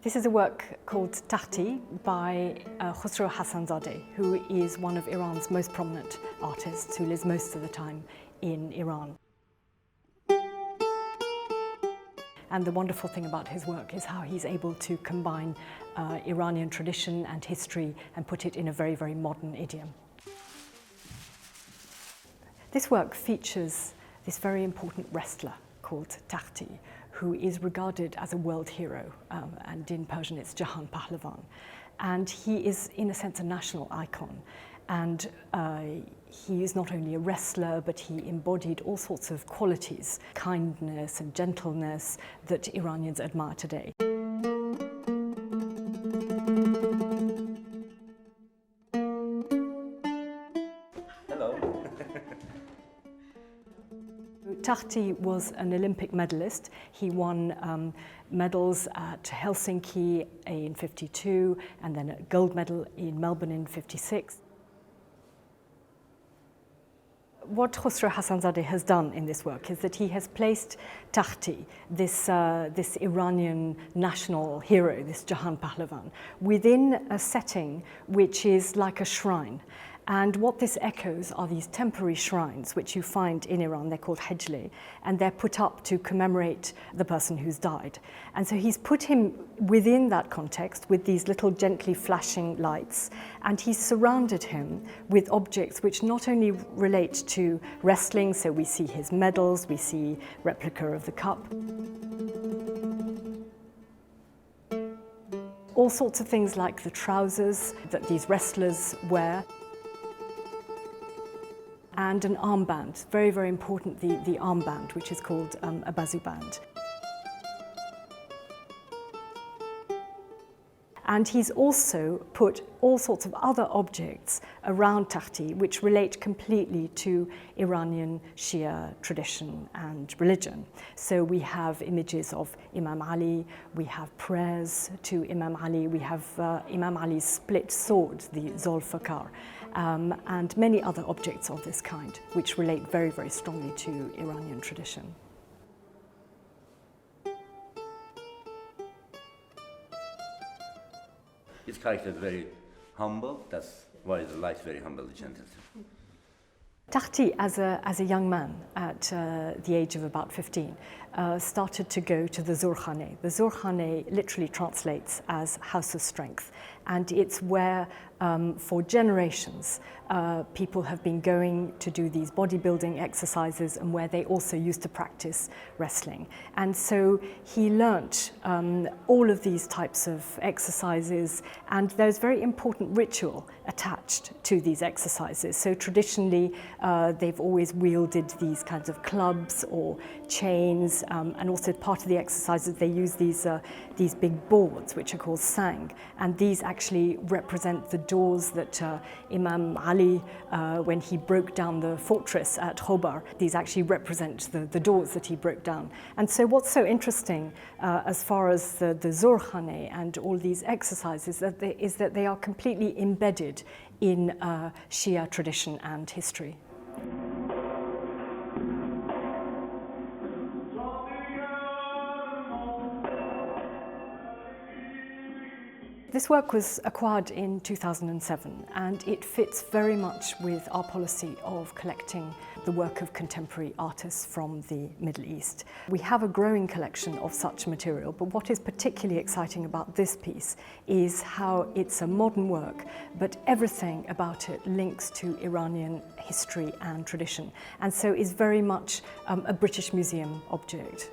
This is a work called Takhti by Khosrow Hassanzadeh, who is one of Iran's most prominent artists, who lives most of the time in Iran. And the wonderful thing about his work is how he's able to combine Iranian tradition and history and put it in a very, very modern idiom. This work features this very important wrestler called Takhti, who is regarded as a world hero, and in Persian it's Jahan Pahlavan. And he is, in a sense, a national icon. And he is not only a wrestler, but he embodied all sorts of qualities, kindness and gentleness, that Iranians admire today. Hello. Takhti was an Olympic medalist. He won medals at Helsinki in '52 and then a gold medal in Melbourne in '56. What Khosrow Hassanzadeh has done in this work is that he has placed Takhti, this Iranian national hero, this Jahan Pahlavan, within a setting which is like a shrine. And what this echoes are these temporary shrines, which you find in Iran. They're called hejle, and they're put up to commemorate the person who's died. And so he's put him within that context with these little gently flashing lights, and he's surrounded him with objects which not only relate to wrestling, so we see his medals, we see replica of the cup, all sorts of things like the trousers that these wrestlers wear, and an armband, very, very important, the armband, which is called a bazuband. And he's also put all sorts of other objects around Takhti which relate completely to Iranian Shia tradition and religion. So we have images of Imam Ali, we have prayers to Imam Ali, we have Imam Ali's split sword, the Zolfakar, and many other objects of this kind which relate very, very strongly to Iranian tradition. His character is very humble. That's why the light very humble, gentle. Takhti, as a young man at the age of about 15, started to go to the Zorkhane. The Zorkhane literally translates as house of strength, and it's where for generations people have been going to do these bodybuilding exercises, and where they also used to practice wrestling. And so he learnt all of these types of exercises, and there's very important ritual attached to these exercises. So traditionally they've always wielded these kinds of clubs or chains, and also part of the exercises they use these big boards which are called sang, and these actually represent the doors that Imam Ali, when he broke down the fortress at Khobar, these actually represent the doors that he broke down. And so what's so interesting as far as the Zorkhane and all these exercises is that they are completely embedded in Shia tradition and history. This work was acquired in 2007, and it fits very much with our policy of collecting the work of contemporary artists from the Middle East. We have a growing collection of such material, but what is particularly exciting about this piece is how it's a modern work, but everything about it links to Iranian history and tradition, and so is very much a British Museum object.